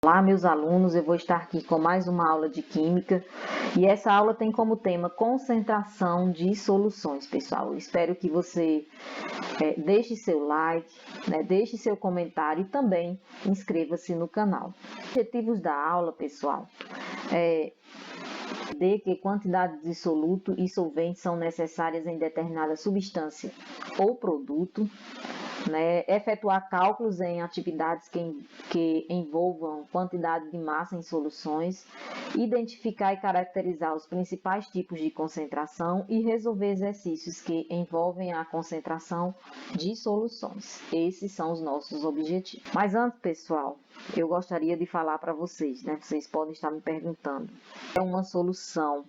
Olá, meus alunos, eu vou estar aqui com mais uma aula de Química e essa aula tem como tema concentração de soluções, pessoal. Eu espero que você deixe seu like, deixe seu comentário e também inscreva-se no canal. Objetivos da aula, pessoal, de que quantidades de soluto e solvente são necessárias em determinada substância ou produto, efetuar cálculos em atividades que envolvam quantidade de massa em soluções, identificar e caracterizar os principais tipos de concentração e resolver exercícios que envolvem a concentração de soluções. Esses são os nossos objetivos. Mas antes, pessoal, eu gostaria de falar para vocês, Vocês podem estar me perguntando, é uma solução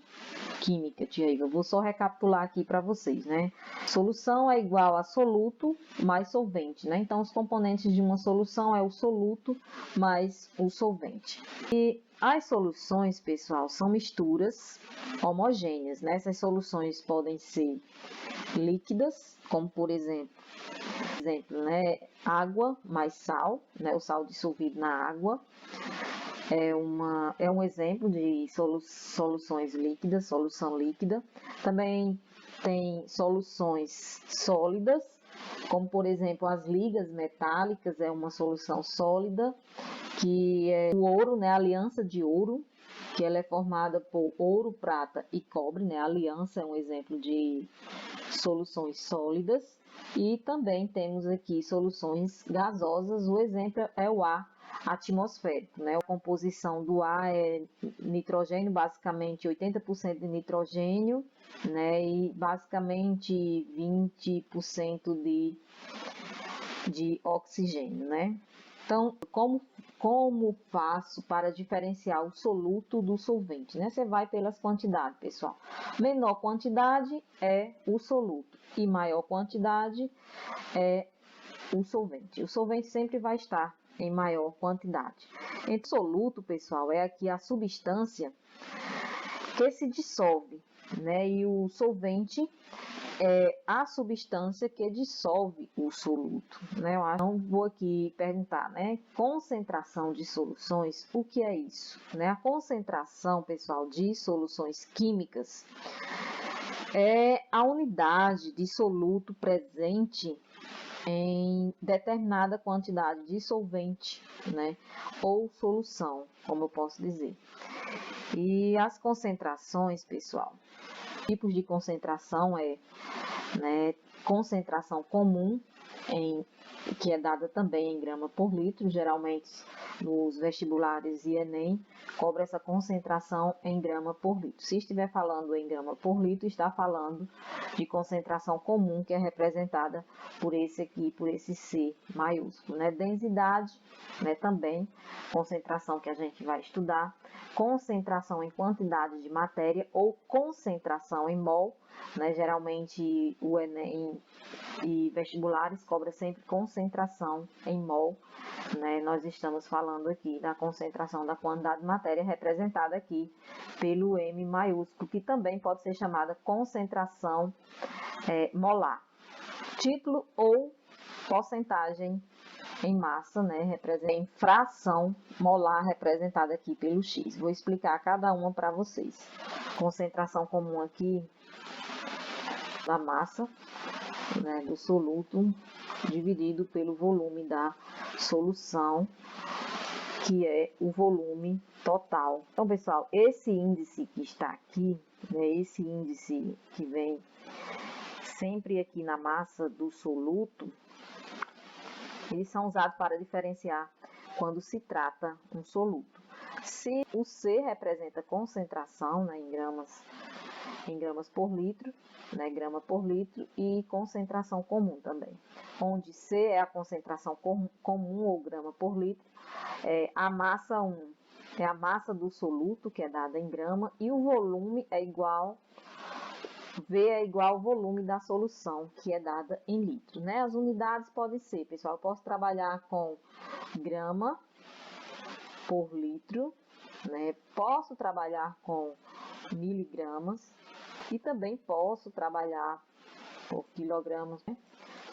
química, tia Iva? Eu vou só recapitular aqui para vocês, Solução é igual a soluto mais solvente, Então, os componentes de uma solução é o soluto mais o solvente. E as soluções, pessoal, são misturas homogêneas, Essas soluções podem ser líquidas, como por exemplo, água mais sal, o sal dissolvido na água. É um exemplo de soluções líquidas, solução líquida. Também tem soluções sólidas, como por exemplo as ligas metálicas, é uma solução sólida, que é o ouro, a aliança de ouro, que ela é formada por ouro, prata e cobre, A aliança é um exemplo de soluções sólidas. E também temos aqui soluções gasosas, o exemplo é o ar atmosférico, A composição do ar é nitrogênio, basicamente 80% de nitrogênio, e basicamente 20% de oxigênio, Então, como faço para diferenciar o soluto do solvente, Você vai pelas quantidades, pessoal. Menor quantidade é o soluto e maior quantidade é o solvente. O solvente sempre vai estar em maior quantidade. Então, soluto, pessoal, é aqui a substância que se dissolve, E o solvente é a substância que dissolve o soluto, Então, vou aqui perguntar, Concentração de soluções, o que é isso? A concentração, pessoal, de soluções químicas é a unidade de soluto presente em determinada quantidade de solvente, ou solução, como eu posso dizer. E as concentrações, pessoal, tipos de concentração concentração comum, que é dada também em grama por litro, geralmente nos vestibulares e Enem, cobra essa concentração em grama por litro. Se estiver falando em grama por litro, está falando de concentração comum, que é representada por esse aqui, por esse C maiúsculo, Densidade, também, concentração que a gente vai estudar, concentração em quantidade de matéria ou concentração em mol, Geralmente o Enem e vestibulares cobra sempre concentração em mol, Nós estamos falando aqui da concentração da quantidade de matéria representada aqui pelo M maiúsculo, que também pode ser chamada concentração molar. Título ou porcentagem em massa, representa em fração molar representada aqui pelo X. Vou explicar cada uma para vocês. Concentração comum aqui da massa, do soluto, dividido pelo volume da solução, que é o volume total. Então, pessoal, esse índice que está aqui, esse índice que vem sempre aqui na massa do soluto, eles são usados para diferenciar quando se trata um soluto. Se o C representa concentração, em gramas por litro, grama por litro, e concentração comum também, onde C é a concentração comum ou grama por litro, a massa 1 é a massa do soluto, que é dada em grama, e o volume é igual, V é igual ao volume da solução, que é dada em litro, As unidades podem ser, pessoal, eu posso trabalhar com grama por litro, Posso trabalhar com miligramas e também posso trabalhar por quilogramas,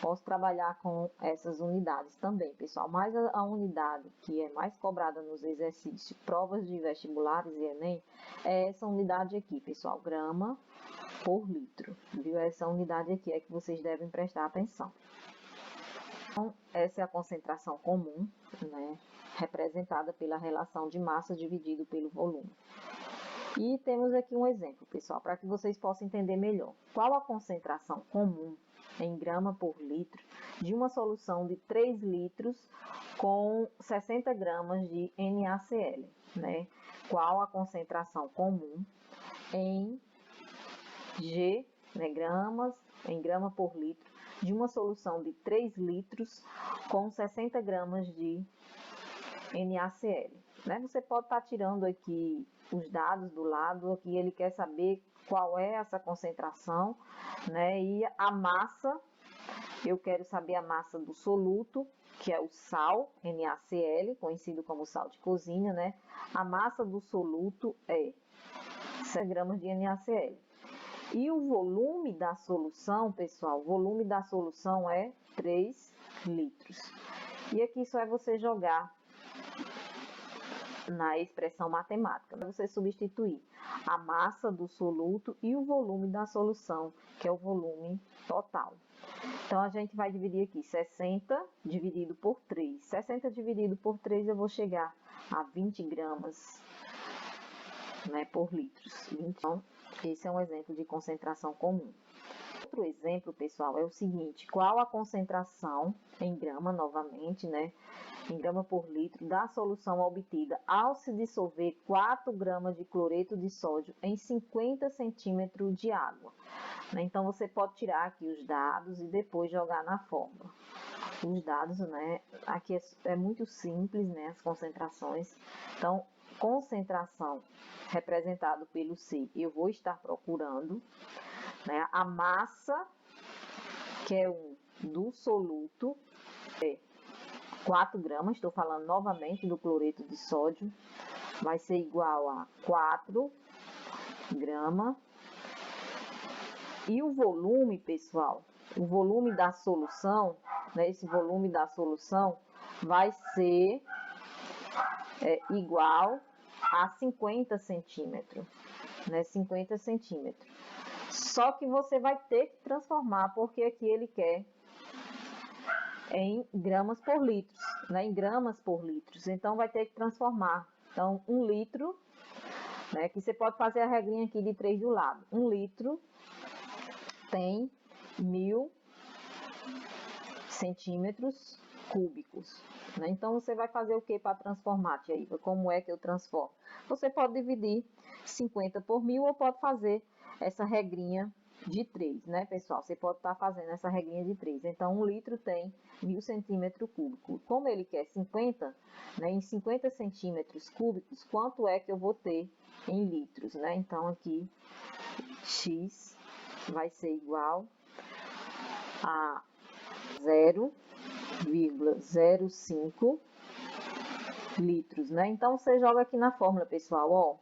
posso trabalhar com essas unidades também, pessoal. Mas a unidade que é mais cobrada nos exercícios, provas de vestibulares e Enem, é essa unidade aqui, pessoal, grama por litro, viu? Essa unidade aqui é que vocês devem prestar atenção. Então, essa é a concentração comum, né, representada pela relação de massa dividido pelo volume. E temos aqui um exemplo, pessoal, para que vocês possam entender melhor. Qual a concentração comum em grama por litro de uma solução de 3 litros com 60 gramas de NaCl, né? Qual a concentração comum em G, né, em grama por litro de uma solução de 3 litros com 60 gramas de NaCl, né? Você pode estar tirando aqui os dados do lado, aqui ele quer saber qual é essa concentração, né? E a massa, eu quero saber a massa do soluto, que é o sal, NaCl, conhecido como sal de cozinha, né? A massa do soluto é 100 gramas de NaCl. E o volume da solução, pessoal, o volume da solução é 3 litros. E aqui só é você jogar na expressão matemática, você substituir a massa do soluto e o volume da solução, que é o volume total. Então, a gente vai dividir aqui 60 dividido por 3. 60 dividido por 3, eu vou chegar a 20 gramas, né, por litro. Então, esse é um exemplo de concentração comum. Outro exemplo, pessoal, é o seguinte: qual a concentração em grama, novamente, né, em grama por litro, da solução obtida ao se dissolver 4 gramas de cloreto de sódio em 50 centímetros de água? Então, você pode tirar aqui os dados e depois jogar na fórmula. Os dados, né, aqui é muito simples, né, as concentrações. Então, concentração representado pelo C, eu vou estar procurando, né, a massa, que é do soluto, é 4 gramas, estou falando novamente do cloreto de sódio, vai ser igual a 4 gramas. E o volume, pessoal, o volume da solução, né, esse volume da solução vai ser igual a 50 centímetros, né, 50 centímetros. Só que você vai ter que transformar, porque aqui ele quer em gramas por litro, né, em gramas por litro. Então, vai ter que transformar. Então, 1 litro, né, que você pode fazer a regrinha aqui de 3 do lado. 1 litro tem 1000 centímetros cúbicos, né? Então, você vai fazer o que para transformar, Tia Iva? Como é que eu transformo? Você pode dividir 50 por 1000 ou pode fazer essa regrinha de 3, né, pessoal? Você pode estar fazendo essa regrinha de 3. Então, 1 litro tem 1000 centímetros cúbicos. Como ele quer 50, né, em 50 centímetros cúbicos, quanto é que eu vou ter em litros, né? Então, aqui, X vai ser igual a 0,05 litros, né? Então, você joga aqui na fórmula, pessoal, ó.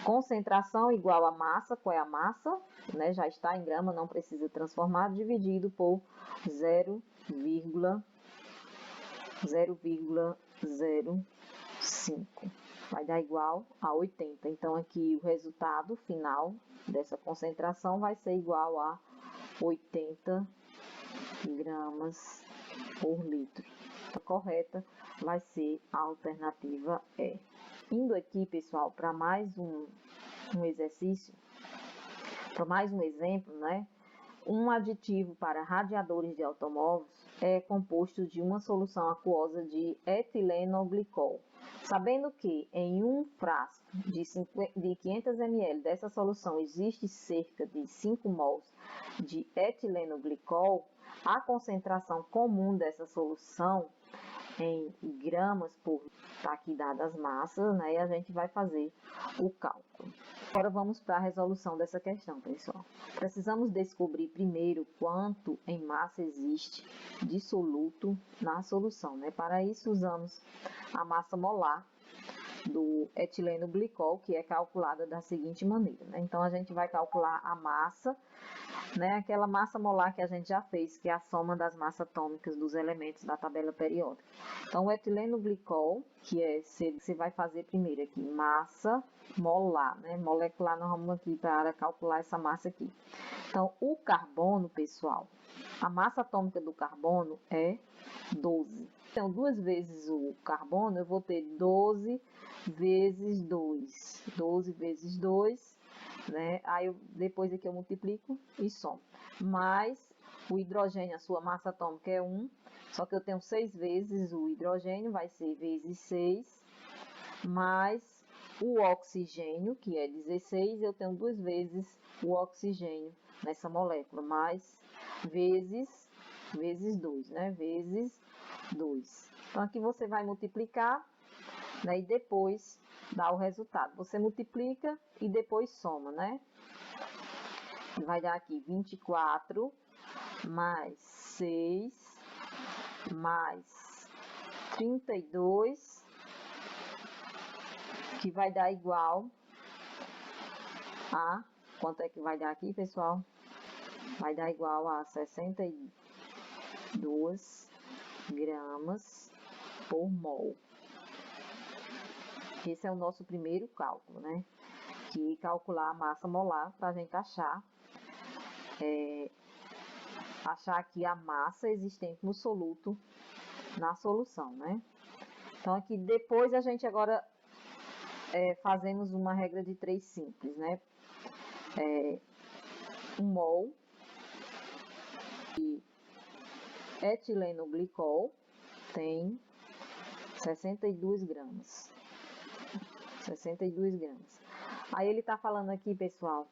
Concentração igual a massa, qual é a massa? Né? Já está em grama, não precisa transformar, dividido por 0,05. Vai dar igual a 80. Então, aqui o resultado final dessa concentração vai ser igual a 80 gramas por litro. A correta vai ser a alternativa E. Indo aqui, pessoal, para mais um exercício, para mais um exemplo, né? Um aditivo para radiadores de automóveis é composto de uma solução aquosa de etilenoglicol. Sabendo que em um frasco de 500 ml dessa solução existe cerca de 5 mols de etilenoglicol, a concentração comum dessa solução em gramas por, tá aqui dadas as massas, né? E a gente vai fazer o cálculo. Agora vamos para a resolução dessa questão, pessoal. Precisamos descobrir primeiro quanto em massa existe de soluto na solução, né? Para isso usamos a massa molar do etileno glicol, que é calculada da seguinte maneira, né? Então, a gente vai calcular a massa né, aquela massa molar que a gente já fez, que é a soma das massas atômicas dos elementos da tabela periódica. Então, o etileno glicol, que é, você vai fazer primeiro aqui, massa molar, né, molecular, nós vamos aqui para calcular essa massa aqui. Então, o carbono, pessoal, a massa atômica do carbono é 12. Então, 2 vezes o carbono, eu vou ter 12 vezes 2. 12 vezes 2, né? Aí, depois aqui eu multiplico e somo. Mais o hidrogênio, a sua massa atômica é 1, só que eu tenho 6 vezes o hidrogênio, vai ser vezes 6, mais o oxigênio, que é 16, eu tenho 2 vezes o oxigênio nessa molécula, mais vezes 2, né? Vezes 2. Então, aqui você vai multiplicar, né? E depois dá o resultado. Você multiplica e depois soma, né? Vai dar aqui 24 mais 6 mais 32, que vai dar igual a... Quanto é que vai dar aqui, pessoal? Vai dar igual a 62 gramas por mol. Esse é o nosso primeiro cálculo, né? Que é calcular a massa molar para a gente achar aqui a massa existente no soluto na solução, né? Então, aqui depois a gente agora fazemos uma regra de 3 simples, né? 1 mol de etileno glicol tem 62 gramas. 62 gramas. Aí ele está falando aqui, pessoal,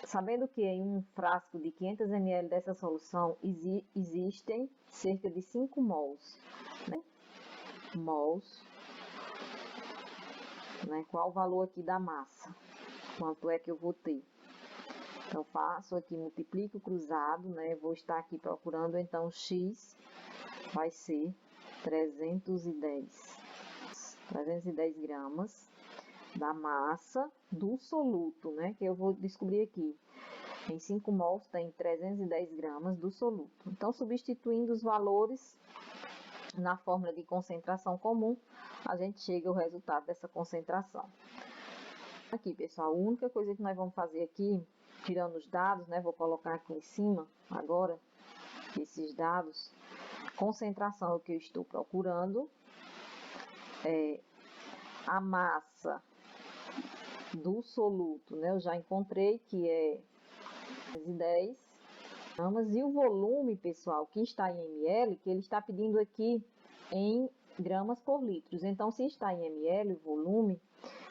sabendo que em um frasco de 500 ml dessa solução existem cerca de 5 mols, né? Mols, né? Qual o valor aqui da massa? Quanto é que eu vou ter? Então, faço aqui, multiplico cruzado, né? Vou estar aqui procurando, então, X vai ser 310 gramas da massa do soluto, né? Que eu vou descobrir aqui. Em 5 mols tem 310 gramas do soluto. Então, substituindo os valores na fórmula de concentração comum, a gente chega ao resultado dessa concentração. Aqui, pessoal, a única coisa que nós vamos fazer aqui, tirando os dados, né? Vou colocar aqui em cima agora esses dados. Concentração é o que eu estou procurando. A massa do soluto, né? Eu já encontrei que é 10 gramas. E o volume, pessoal, que está em ml, que ele está pedindo aqui em gramas por litro. Então, se está em ml, o volume,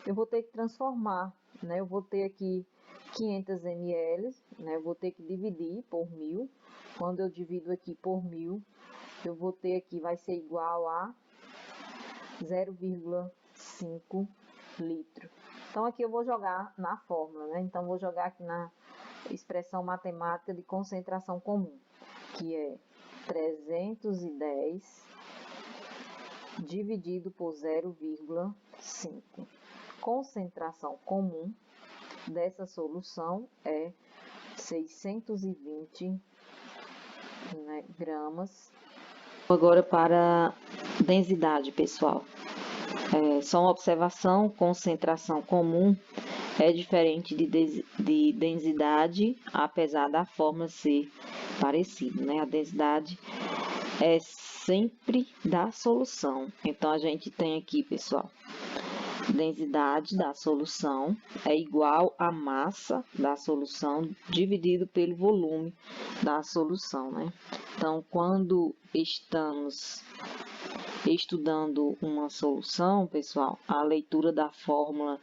eu vou ter que transformar, né? Eu vou ter aqui 500 ml, né? Eu vou ter que dividir por 1000. Quando eu divido aqui por 1000, eu vou ter aqui, vai ser igual a 0,5 litro. Então, aqui eu vou jogar na fórmula, né? Então, vou jogar aqui na expressão matemática de concentração comum, que é 310 dividido por 0,5. Concentração comum dessa solução é 620, né, gramas. Agora para densidade, pessoal. Só uma observação, concentração comum é diferente de densidade, apesar da fórmula ser parecida, né? A densidade é sempre da solução. Então, a gente tem aqui, pessoal, densidade da solução é igual à massa da solução dividido pelo volume da solução, né? Então, quando estamos estudando uma solução, pessoal, a leitura da fórmula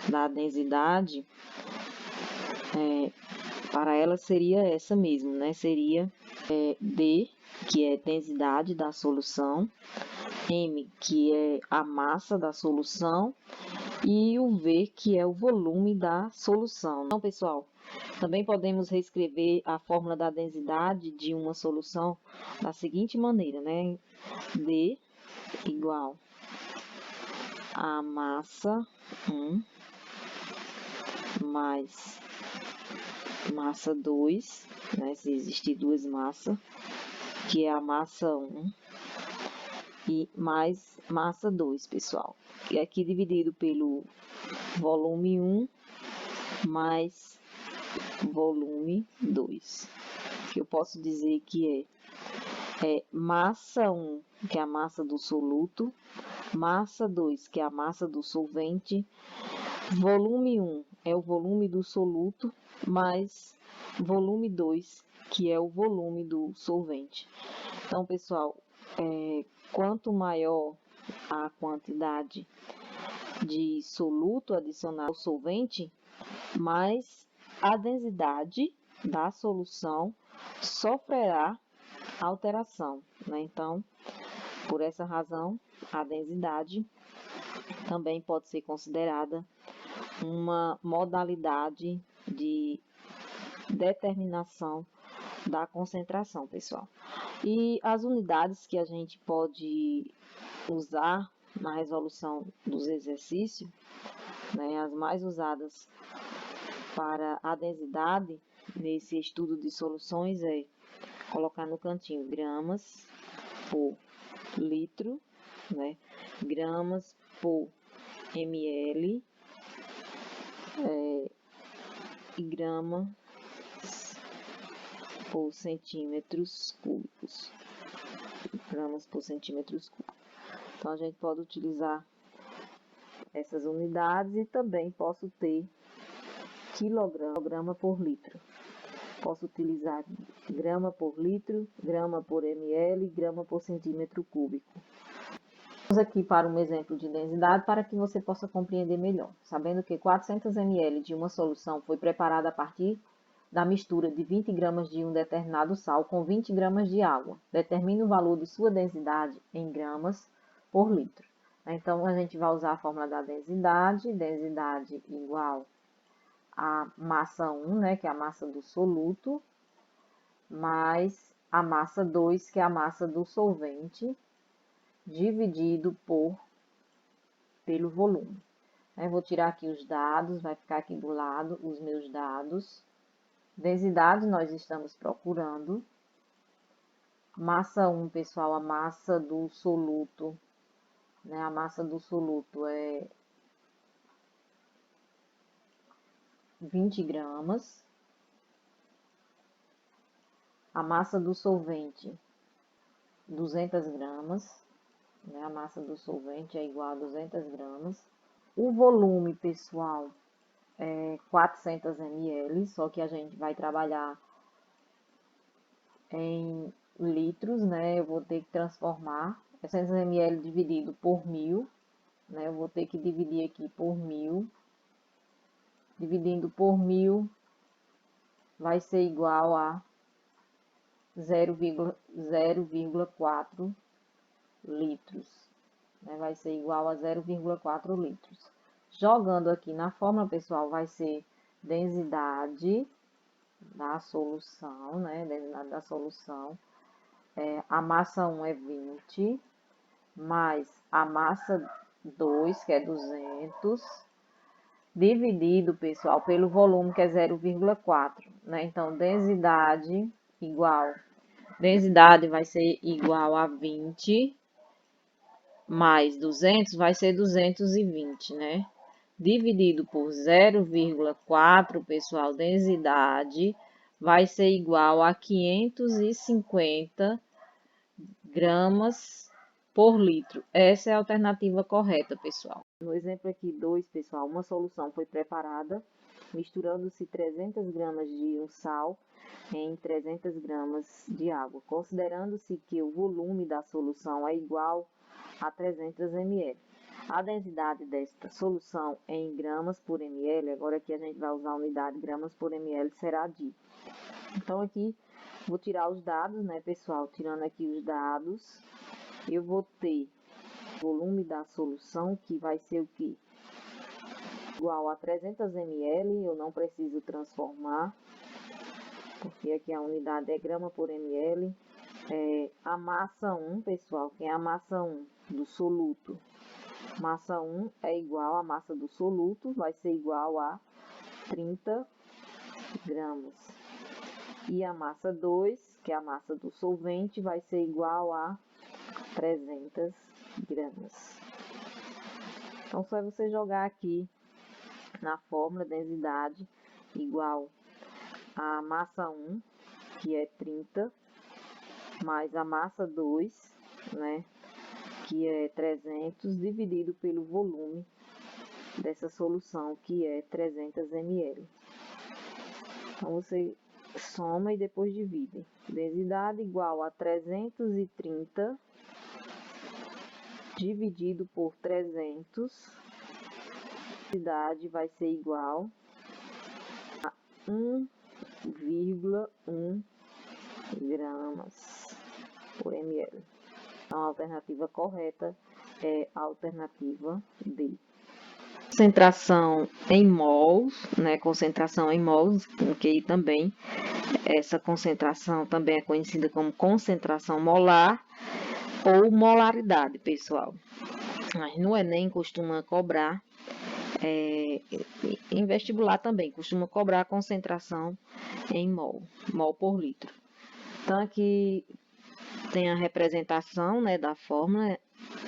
da densidade, para ela seria essa mesmo, né? Seria D, que é densidade da solução, M, que é a massa da solução, e o V, que é o volume da solução. Então, pessoal, também podemos reescrever a fórmula da densidade de uma solução da seguinte maneira, né? D igual a massa 1 mais massa 2, né, se existir duas massas, que é a massa 1 e mais massa 2, pessoal. E aqui dividido pelo volume 1 mais volume 2, que eu posso dizer que é massa 1, que é a massa do soluto, massa 2, que é a massa do solvente, volume 1 é o volume do soluto, mais volume 2, que é o volume do solvente. Então, pessoal, quanto maior a quantidade de soluto adicionado ao solvente, mais a densidade da solução sofrerá alteração, né? Então, por essa razão, a densidade também pode ser considerada uma modalidade de determinação da concentração, pessoal. E as unidades que a gente pode usar na resolução dos exercícios, né, as mais usadas para a densidade nesse estudo de soluções é colocar no cantinho gramas por litro, né, gramas por ml e gramas por centímetros cúbicos. Gramas por centímetros cúbicos. Então, a gente pode utilizar essas unidades e também posso ter quilograma por litro. Posso utilizar grama por litro, grama por ml, grama por centímetro cúbico. Vamos aqui para um exemplo de densidade para que você possa compreender melhor. Sabendo que 400 ml de uma solução foi preparada a partir da mistura de 20 gramas de um determinado sal com 20 gramas de água. Determine o valor de sua densidade em gramas por litro. Então, a gente vai usar a fórmula da densidade. Densidade igual a massa 1, né, que é a massa do soluto, mais a massa 2, que é a massa do solvente, dividido pelo volume. Eu vou tirar aqui os dados, vai ficar aqui do lado os meus dados. Densidade nós estamos procurando. Massa 1, pessoal, a massa do soluto, né? A massa do soluto é 20 gramas. A massa do solvente, 200 gramas. Né? A massa do solvente é igual a 200 gramas. O volume, pessoal, é 400 ml, só que a gente vai trabalhar em litros, né? Eu vou ter que transformar 400 ml dividido por 1000, né? Eu vou ter que dividir aqui por 1000. Dividindo por 1000 vai ser igual a 0,4 litros, né? Vai ser igual a 0,4 litros. Jogando aqui na fórmula, pessoal, vai ser densidade da solução, né? Densidade da solução. A massa 1 é 20, mais a massa 2, que é 200, dividido, pessoal, pelo volume, que é 0,4, né? Então, densidade vai ser igual a 20, mais 200 vai ser 220, né? Dividido por 0,4, pessoal, densidade vai ser igual a 550 gramas por litro. Essa é a alternativa correta, pessoal. No exemplo aqui 2, pessoal, uma solução foi preparada misturando-se 300 gramas de um sal em 300 gramas de água, considerando-se que o volume da solução é igual a 300 ml. A densidade desta solução em gramas por ml, agora aqui a gente vai usar a unidade gramas por ml, será de. Então, aqui vou tirar os dados, né, pessoal? Tirando aqui os dados, eu vou ter o volume da solução, que vai ser o quê? Igual a 300 ml, eu não preciso transformar, porque aqui a unidade é grama por ml. A massa 1, pessoal, que é a massa 1 do soluto. Massa 1 é igual a massa do soluto, vai ser igual a 30 gramas. E a massa 2, que é a massa do solvente, vai ser igual a 300 gramas. Então, só é você jogar aqui na fórmula densidade igual a massa 1, que é 30, mais a massa 2, né, que é 300, dividido pelo volume dessa solução, que é 300 ml. Então, você soma e depois divide. Densidade igual a 330 dividido por 300. Densidade vai ser igual a 1,1 gramas por ml. Então, a alternativa correta é a alternativa D. Concentração em mols, né? Concentração em mols, porque também essa concentração também é conhecida como concentração molar ou molaridade, pessoal. Mas no Enem costuma cobrar, em vestibular também, costuma cobrar a concentração em mol por litro. Então, aqui tem a representação, né, da fórmula,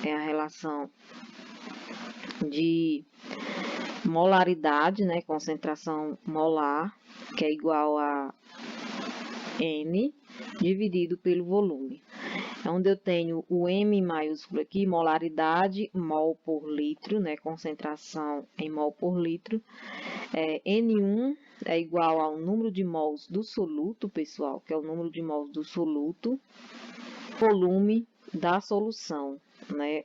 é a relação de molaridade, né, concentração molar, que é igual a N dividido pelo volume. Onde eu tenho o M maiúsculo aqui, molaridade, mol por litro, né, concentração em mol por litro. N1 é igual ao número de mols do soluto, pessoal, que é o número de mols do soluto, volume da solução, né?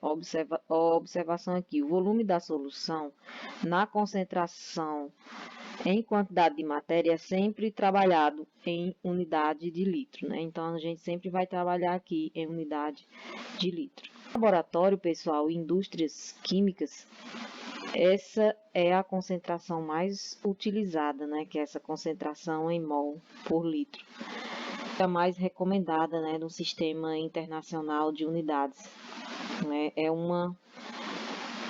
Observação aqui, o volume da solução na concentração em quantidade de matéria é sempre trabalhado em unidade de litro, né? Então, a gente sempre vai trabalhar aqui em unidade de litro. Laboratório, pessoal, indústrias químicas, essa é a concentração mais utilizada, né? Que é essa concentração em mol por litro. É a mais recomendada, né, no Sistema Internacional de Unidades, né? É uma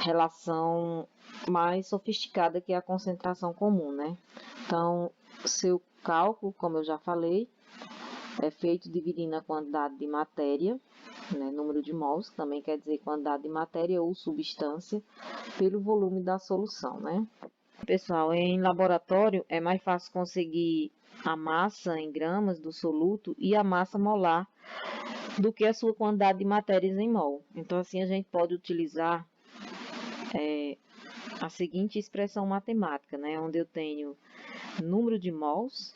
relação mais sofisticada que a concentração comum, né? Então, seu cálculo, como eu já falei, é feito dividindo a quantidade de matéria, né, número de mols, que também quer dizer quantidade de matéria ou substância, pelo volume da solução, né? Pessoal, em laboratório é mais fácil conseguir a massa em gramas do soluto e a massa molar do que a sua quantidade de matérias em mol. Então, assim, a gente pode utilizar a seguinte expressão matemática, né? Onde eu tenho número de mols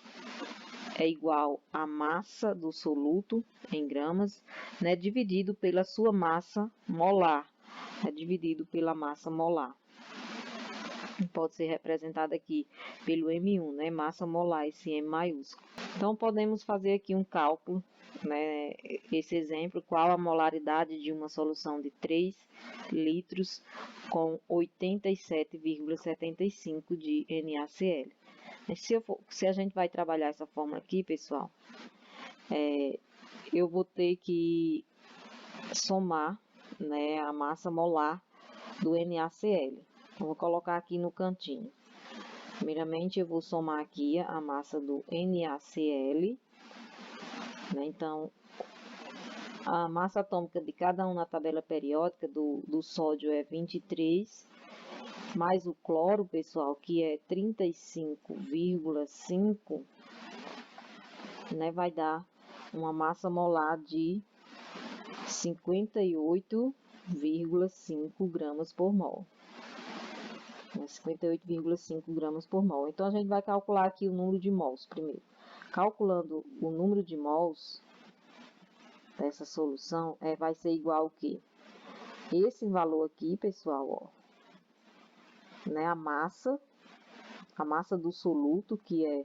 é igual a massa do soluto em gramas, né? Dividido pela sua massa molar, dividido pela massa molar. Pode ser representada aqui pelo M1, né? Massa molar, esse M maiúsculo. Então, podemos fazer aqui um cálculo, né? Esse exemplo, qual a molaridade de uma solução de 3 litros com 87,75 de NaCl. Se a gente vai trabalhar essa fórmula aqui, pessoal, eu vou ter que somar, né, a massa molar do NaCl. Eu vou colocar aqui no cantinho. Primeiramente, eu vou somar aqui a massa do NaCl, né? Então, a massa atômica de cada um na tabela periódica do sódio é 23, mais o cloro, pessoal, que é 35,5, né? Vai dar uma massa molar de 58,5 gramas por mol. 58,5 gramas por mol. Então, a gente vai calcular aqui o número de mols primeiro. Calculando o número de mols dessa solução, vai ser igual ao quê? Esse valor aqui, pessoal, ó, né, a massa do soluto, que é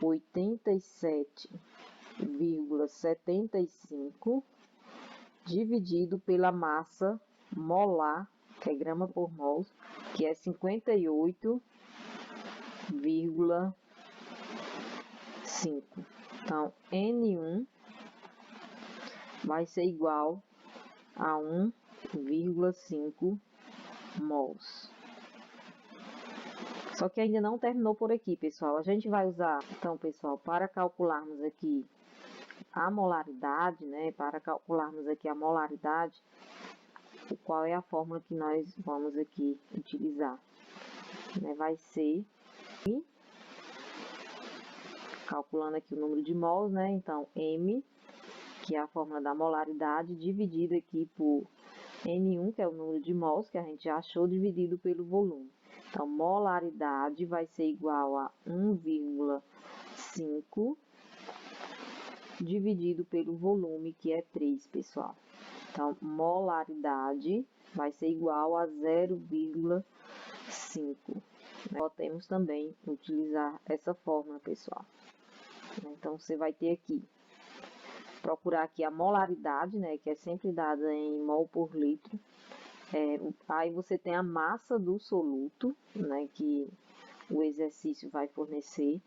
87,75, dividido pela massa molar, que é grama por mol, que é 58,5. Então, N1 vai ser igual a 1,5 mols. Só que ainda não terminou por aqui, pessoal. A gente vai usar, então, pessoal, para calcularmos aqui a molaridade, né? Para calcularmos aqui a molaridade, qual é a fórmula que nós vamos aqui utilizar? Né? Vai ser, calculando aqui o número de mols, né? Então, M, que é a fórmula da molaridade, dividido aqui por N1, que é o número de mols, que a gente já achou, dividido pelo volume. Então, molaridade vai ser igual a 1,5 dividido pelo volume, que é 3, pessoal. Então, molaridade vai ser igual a 0,5. Podemos também utilizar essa fórmula, pessoal. Então, você vai ter aqui, procurar aqui a molaridade, né, que é sempre dada em mol por litro. Aí você tem a massa do soluto, né, que o exercício vai fornecer.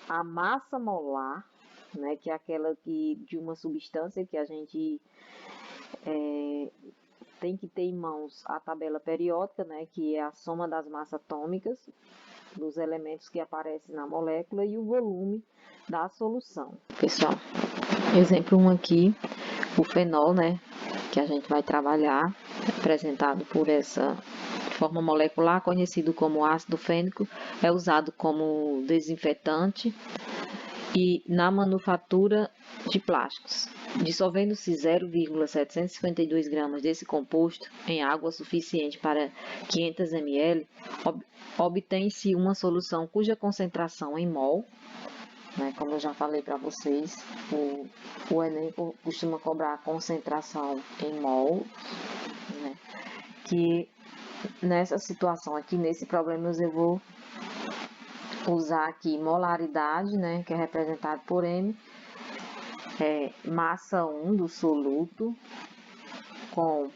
A massa molar, né, que é aquela de uma substância que a gente tem que ter em mãos a tabela periódica, né, que é a soma das massas atômicas dos elementos que aparecem na molécula e o volume da solução. Pessoal, exemplo 1 aqui, o fenol, né, que a gente vai trabalhar, representado por essa forma molecular, conhecido como ácido fênico, é usado como desinfetante e na manufatura de plásticos. Dissolvendo-se 0,752 gramas desse composto em água suficiente para 500 ml, obtém-se uma solução cuja concentração em mol, né, como eu já falei para vocês, o Enem costuma cobrar a concentração em mol, né, que nessa situação aqui, nesse problema, eu vou usar aqui molaridade, né, que é representado por M, massa 1 do soluto, com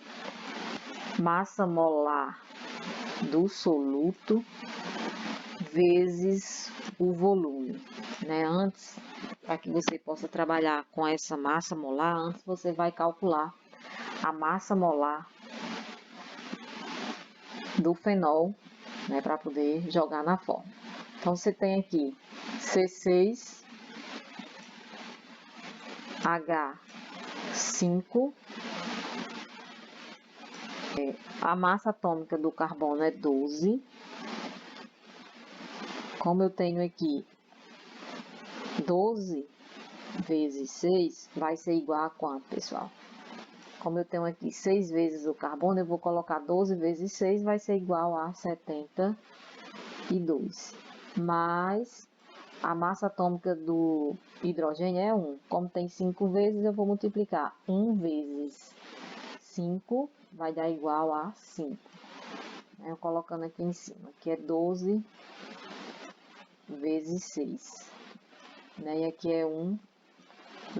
massa molar do soluto, vezes o volume, né? Antes, para que você possa trabalhar com essa massa molar, antes você vai calcular a massa molar do fenol, né, para poder jogar na fórmula. Então, você tem aqui C6H5, a massa atômica do carbono é 12. Como eu tenho aqui 12 vezes 6, vai ser igual a quanto, pessoal? Como eu tenho aqui 6 vezes o carbono, eu vou colocar 12 vezes 6, vai ser igual a 72. Mas a massa atômica do hidrogênio é 1. Como tem 5 vezes, eu vou multiplicar 1 vezes 5, vai dar igual a 5. Eu colocando aqui em cima, que é 12 vezes 6. Né? E aqui é 1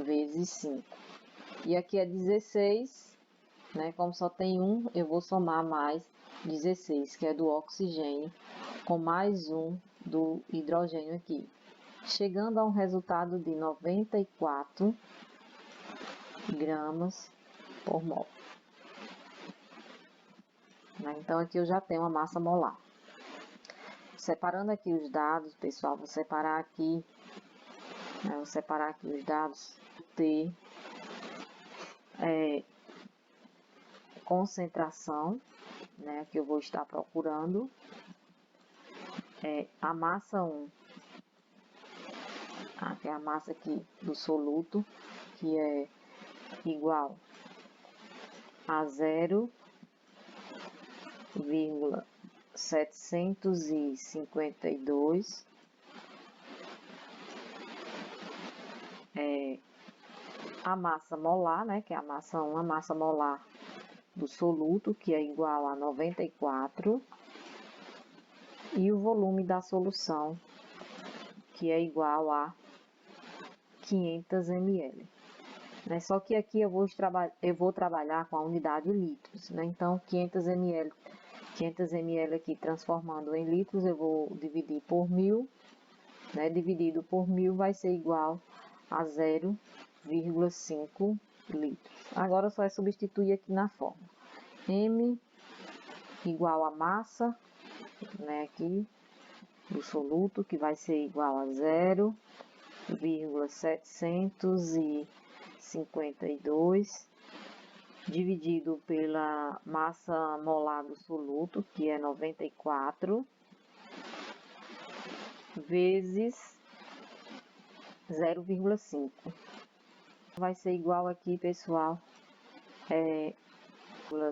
vezes 5. E aqui é 16, né? Como só tem 1, eu vou somar mais 16, que é do oxigênio, com mais 1 do hidrogênio aqui, chegando a um resultado de 94 gramas por mol. Então, aqui eu já tenho a massa molar. Separando aqui os dados, pessoal, vou separar aqui, os dados, ter concentração, né, que eu vou estar procurando, a massa 1, que é a massa aqui do soluto, que é igual a 0,752, a massa molar, né, que é a massa 1, a massa molar do soluto, que é igual a 94, e o volume da solução, que é igual a 500 ml. Né? Só que aqui eu vou trabalhar com a unidade litros, né? Então 500 ml aqui transformando em litros, eu vou dividir por 1000, né? Dividido por 1000 vai ser igual a 0,5 litros. Agora só é substituir aqui na fórmula. M igual a massa, né, aqui, do soluto, que vai ser igual a 0,752, dividido pela massa molar do soluto, que é 94, vezes 0,5. Vai ser igual aqui, pessoal,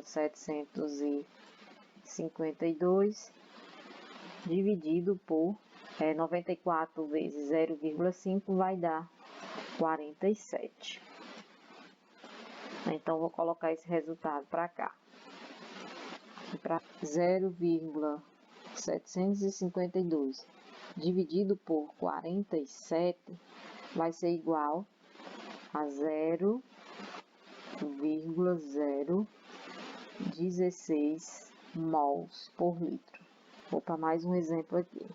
752 dividido por 94 vezes 0,5 vai dar 47. Então, vou colocar esse resultado para cá. Para 0,752 dividido por 47 vai ser igual a 0,016 mols por litro. Vou para mais um exemplo aqui.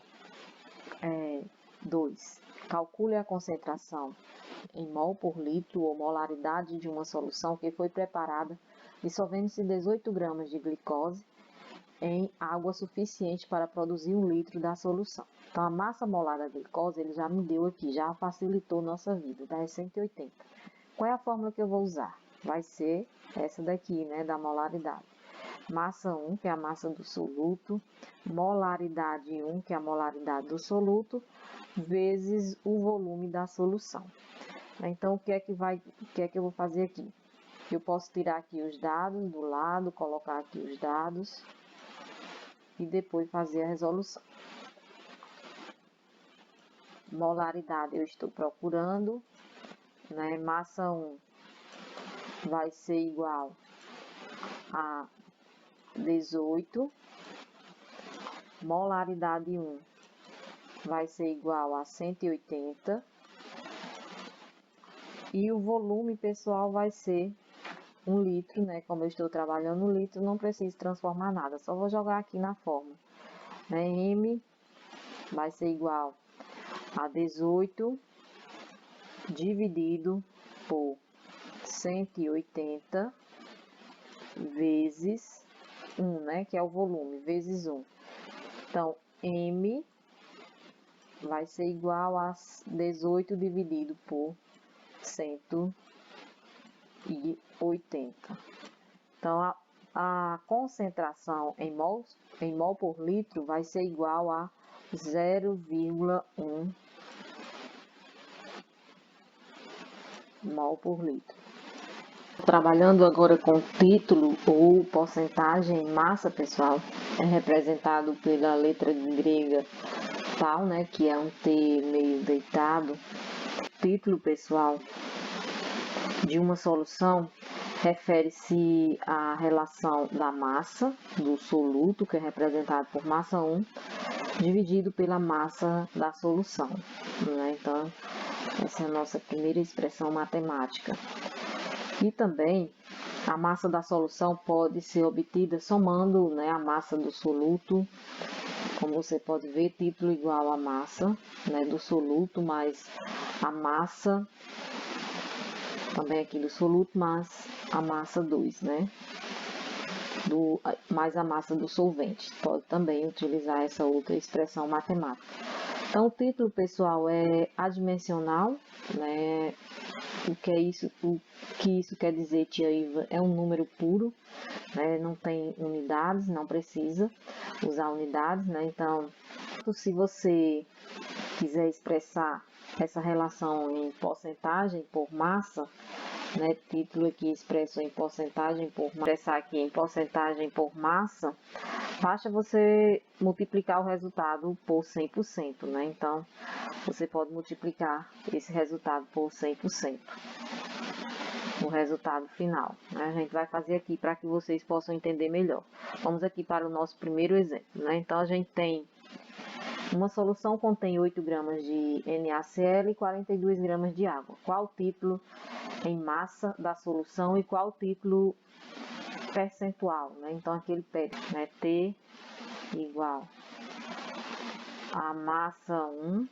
2. Calcule a concentração em mol por litro ou molaridade de uma solução que foi preparada dissolvendo-se 18 gramas de glicose em água suficiente para produzir 1 litro da solução. Então, a massa molar da glicose, ele já me deu aqui, já facilitou nossa vida, dá 180. Qual é a fórmula que eu vou usar? Vai ser essa daqui, né, da molaridade. Massa 1, que é a massa do soluto, molaridade 1, que é a molaridade do soluto, vezes o volume da solução. Então, o que é que eu vou fazer aqui? Eu posso tirar aqui os dados do lado, colocar aqui os dados e depois fazer a resolução. Molaridade eu estou procurando, né? Massa 1 vai ser igual a 18, molaridade 1 vai ser igual a 180 e o volume, pessoal, vai ser 1 litro, né? Como eu estou trabalhando no litro, não preciso transformar nada, só vou jogar aqui na fórmula, né? M vai ser igual a 18 dividido por 180 vezes 1, né? Que é o volume, vezes 1. Então, M vai ser igual a 18 dividido por 180. Então, a concentração em mol por litro vai ser igual a 0,1 mol por litro. Trabalhando agora com título ou porcentagem em massa, pessoal, é representado pela letra grega tal, né, que é um T meio deitado. Título, pessoal, de uma solução refere-se à relação da massa do soluto, que é representado por massa 1, dividido pela massa da solução, né? Então, essa é a nossa primeira expressão matemática. E também a massa da solução pode ser obtida somando, né, a massa do soluto. Como você pode ver, título igual a massa, né, do soluto mais a massa também aqui do soluto mais a massa 2, né? Mais a massa do solvente. Pode também utilizar essa outra expressão matemática. Então, o título, pessoal, é adimensional, né? O que isso quer dizer, tia Iva? É um número puro, né? Não tem unidades, não precisa usar unidades, né? Então, se você quiser expressar essa relação em porcentagem por massa, né? Título aqui expresso em porcentagem por massa, expressar aqui em porcentagem por massa, basta você multiplicar o resultado por 100%, né? Então, você pode multiplicar esse resultado por 100%, o resultado final, né? A gente vai fazer aqui para que vocês possam entender melhor. Vamos aqui para o nosso primeiro exemplo, né? Então, a gente tem uma solução contém 8 gramas de NaCl e 42 gramas de água. Qual o título em massa da solução e qual o título percentual, né? Então, aqui ele pede, né, T igual a massa 1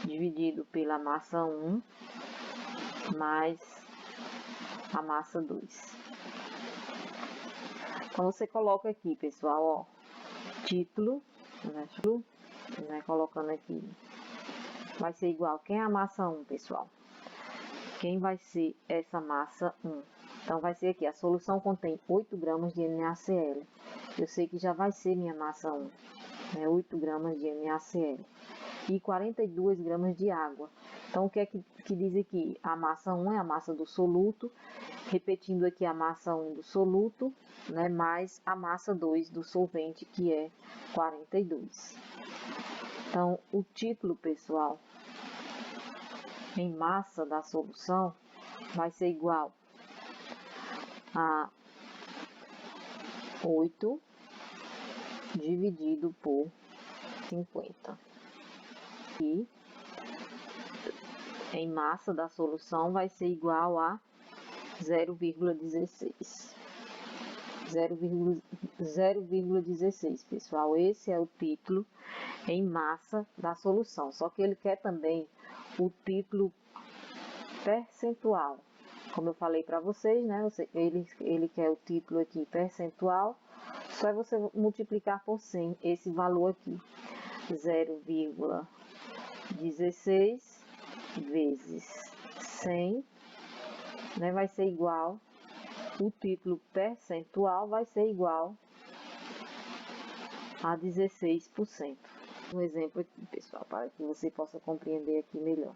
dividido pela massa 1 mais a massa 2. Então, você coloca aqui, pessoal, ó, título né, colocando aqui, vai ser igual, quem é a massa 1, pessoal? Quem vai ser essa massa 1? Então, vai ser aqui, a solução contém 8 gramas de NaCl. Eu sei que já vai ser minha massa 1, né, 8 gramas de NaCl. E 42 gramas de água. Então, o que é que diz aqui? A massa 1 é a massa do soluto, repetindo aqui a massa 1 do soluto, né, mais a massa 2 do solvente, que é 42. Então, o título, pessoal, em massa da solução, vai ser igual a 8 dividido por 50. E em massa da solução vai ser igual a 0,16. 0,16, pessoal. Esse é o título em massa da solução. Só que ele quer também o título percentual. Como eu falei para vocês, né? Ele quer o título aqui percentual. Só é você multiplicar por 100 esse valor aqui. 0,16 vezes 100, né, vai ser igual, o título percentual vai ser igual a 16%. Um exemplo aqui, pessoal, para que você possa compreender aqui melhor.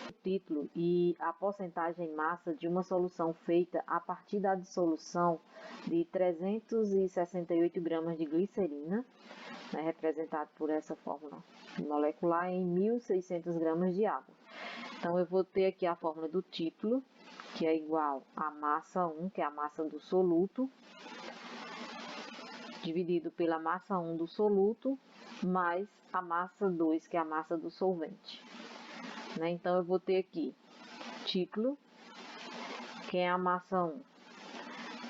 O título e a porcentagem em massa de uma solução feita a partir da dissolução de 368 gramas de glicerina, né, representado por essa fórmula molecular, em 1.600 gramas de água. Então, eu vou ter aqui a fórmula do título, que é igual a massa 1, que é a massa do soluto, dividido pela massa 1 do soluto, mais a massa 2, que é a massa do solvente. Né? Então, eu vou ter aqui título, que é a massa 1,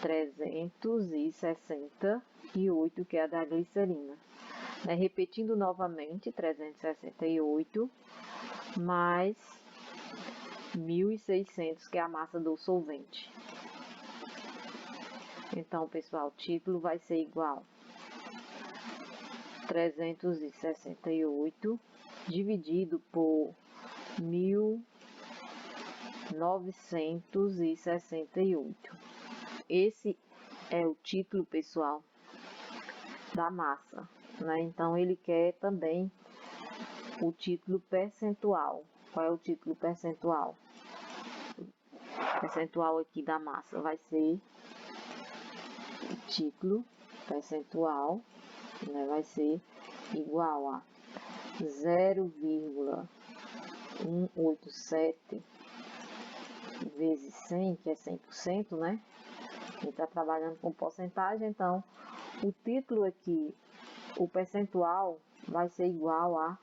368, que é a da glicerina. Né? Repetindo novamente, 368 mais 1.600, que é a massa do solvente. Então, pessoal, o título vai ser igual a 368 dividido por 1.968. Esse é o título, pessoal, da massa, né? Então, ele quer também o título percentual. Qual é o título percentual? O percentual aqui da massa vai ser o título percentual, né? Vai ser igual a 0,187 vezes 100, que é 100%, né? Ele está trabalhando com porcentagem, então o título aqui, o percentual, vai ser igual a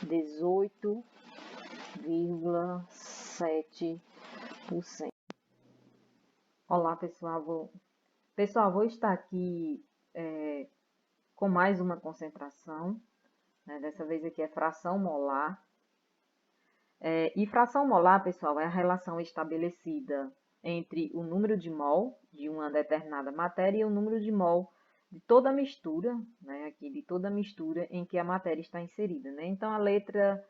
18,7%. Olá, pessoal. Vou estar aqui com mais uma concentração, né? Dessa vez aqui é fração molar. E fração molar, pessoal, é a relação estabelecida entre o número de mol de uma determinada matéria e o número de mol de toda a mistura, né? Aqui de toda a mistura em que a matéria está inserida, né? Então, a letra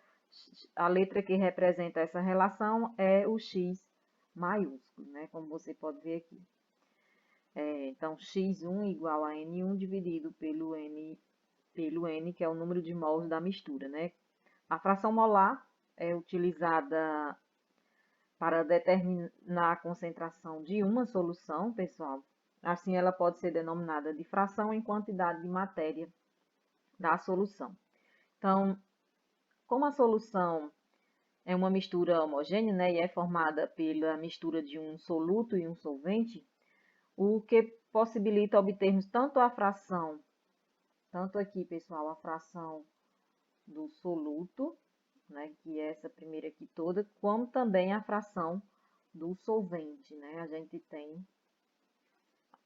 que representa essa relação é o X maiúsculo, né? Como você pode ver aqui. Então, X1 igual a N1 dividido pelo N, que é o número de mols da mistura, né? A fração molar é utilizada para determinar a concentração de uma solução, pessoal. Assim, ela pode ser denominada de fração em quantidade de matéria da solução. Então, como a solução é uma mistura homogênea, né, e é formada pela mistura de um soluto e um solvente, o que possibilita obtermos tanto a fração, tanto aqui, pessoal, a fração do soluto, né, que é essa primeira aqui toda, como também a fração do solvente, né? A gente tem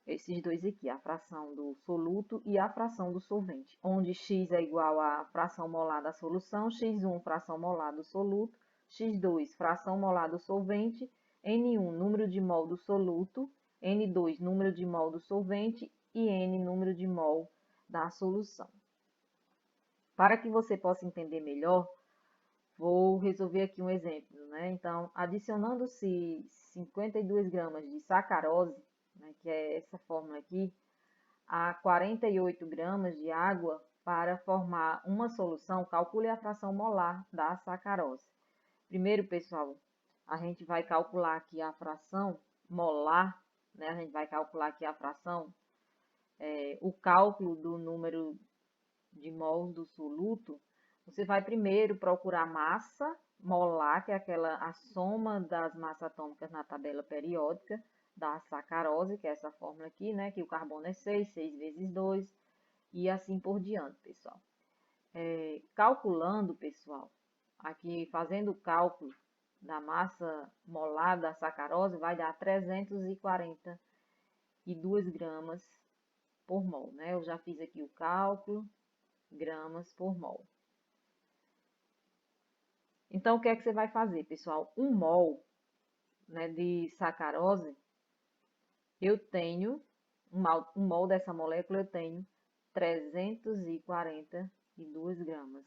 esses dois aqui, a fração do soluto e a fração do solvente, onde x é igual à fração molar da solução, x1 fração molar do soluto, x2 fração molar do solvente, N1 número de mol do soluto, N2 número de mol do solvente e N número de mol da solução. Para que você possa entender melhor, vou resolver aqui um exemplo, né? Então, adicionando-se 52 gramas de sacarose, né, que é essa fórmula aqui, a 48 gramas de água para formar uma solução, calcule a fração molar da sacarose. Primeiro, pessoal, a gente vai calcular aqui a fração molar, né? A gente vai calcular aqui a fração, o cálculo do número de mols do soluto. Você vai primeiro procurar massa molar, que é a soma das massas atômicas na tabela periódica da sacarose, que é essa fórmula aqui, né? Que o carbono é 6 vezes 2, e assim por diante, pessoal. Calculando, pessoal, aqui fazendo o cálculo da massa molar da sacarose, vai dar 342 gramas por mol, né? Eu já fiz aqui o cálculo, gramas por mol. Então, o que é que você vai fazer, pessoal? 1 mol, né, de sacarose, eu tenho, um mol dessa molécula eu tenho 342 gramas.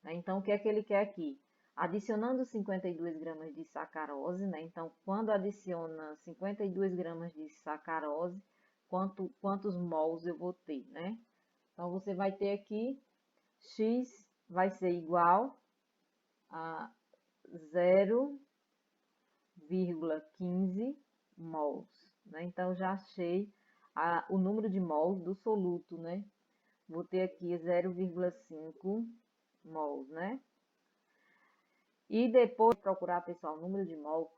Né? Então, o que é que ele quer aqui? Adicionando 52 gramas de sacarose, né? Então, quando adiciona 52 gramas de sacarose, quantos mols eu vou ter, né? Então, você vai ter aqui, X vai ser igual a 0,15 mols, né? Então, já achei o número de mols do soluto, né? Vou ter aqui 0,5 mols, né? E depois procurar, pessoal, o número de mol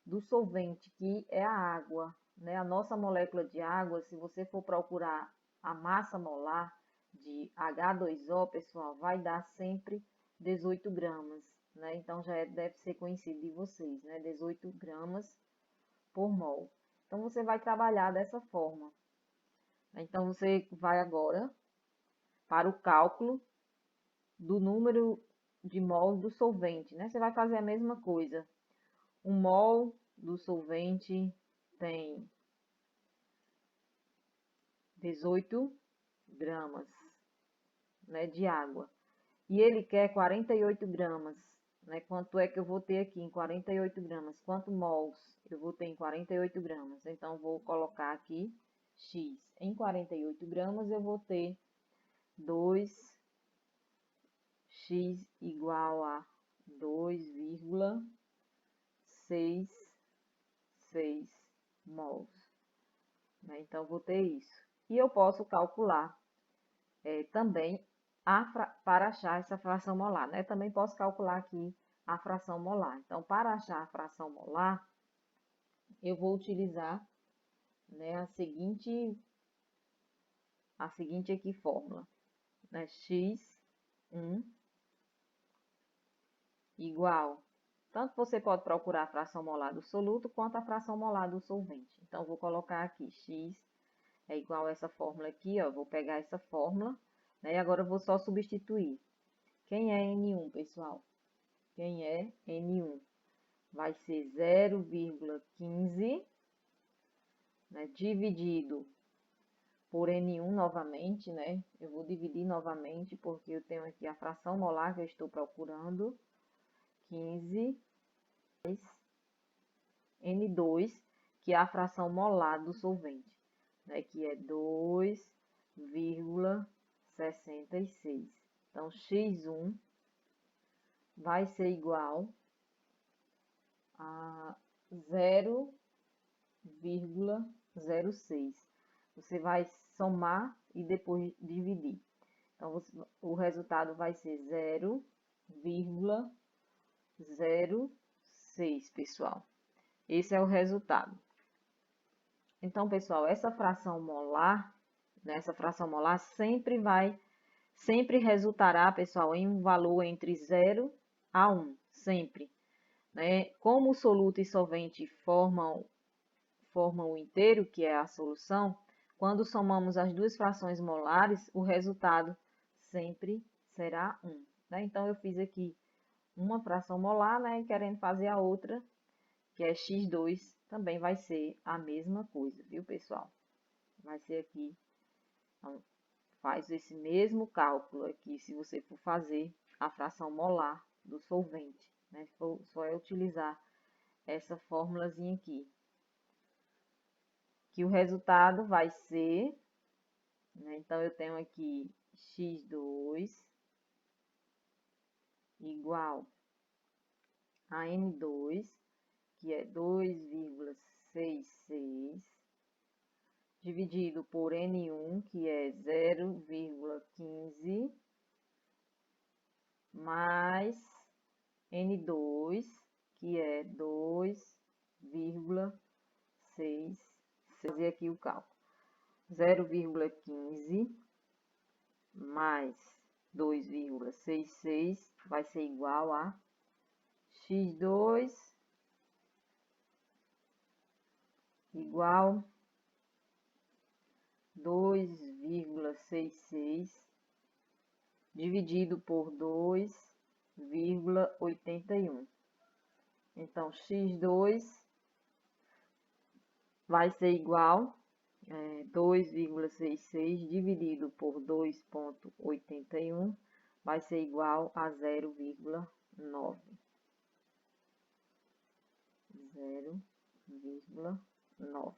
do solvente, que é a água, né? A nossa molécula de água, se você for procurar a massa molar de H2O, pessoal, vai dar sempre 18 gramas, né? Então, já deve ser conhecido de vocês, né? 18 gramas por mol. Então, você vai trabalhar dessa forma. Então, você vai agora para o cálculo do número de mols do solvente, né? Você vai fazer a mesma coisa. 1 mol do solvente tem 18 gramas, né, de água. E ele quer 48 gramas, né? Quanto é que eu vou ter aqui em 48 gramas? Quanto mols eu vou ter em 48 gramas? Então, vou colocar aqui X. Em 48 gramas, eu vou ter 2x igual a 2,66 mols. Né? Então, vou ter isso. E eu posso calcular também para achar essa fração molar. Né? Também posso calcular aqui a fração molar. Então, para achar a fração molar, eu vou utilizar, né, a seguinte aqui fórmula. Né? X1 igual. Tanto você pode procurar a fração molar do soluto quanto a fração molar do solvente. Então, vou colocar aqui X é igual a essa fórmula aqui, ó. Vou pegar essa fórmula, né? E agora eu vou só substituir. Quem é N1, pessoal? Quem é N1? Vai ser 0,15, né? Dividido por N1 novamente, né? Eu vou dividir novamente, porque eu tenho aqui a fração molar que eu estou procurando. 15 mais N2, que é a fração molar do solvente, né? Que é 2,66. Então, X1 vai ser igual a 0,06. Você vai somar e depois dividir. Então, o resultado vai ser 0,06, pessoal. Esse é o resultado. Então, pessoal, essa fração molar, né, essa fração molar sempre resultará, pessoal, em um valor entre 0 a 1, sempre. Né? Como o soluto e solvente formam o inteiro, que é a solução, quando somamos as duas frações molares, o resultado sempre será 1. Né? Então, eu fiz aqui uma fração molar, né, querendo fazer a outra, que é X2, também vai ser a mesma coisa, viu, pessoal? Vai ser aqui, então, faz esse mesmo cálculo aqui se você for fazer a fração molar do solvente, né? Só é utilizar essa formulazinha aqui. Que o resultado vai ser, né? Então, eu tenho aqui x2 igual a N2, que é 2,66, dividido por N1, que é 0,15, mais N2, que é 2,6. Fazer aqui o cálculo. 0,15 mais 2,66 vai ser igual a x2 igual 2,66 dividido por 2,81. Então, x2 vai ser igual 2,66 dividido por 2,81 vai ser igual a 0,9. 0,9.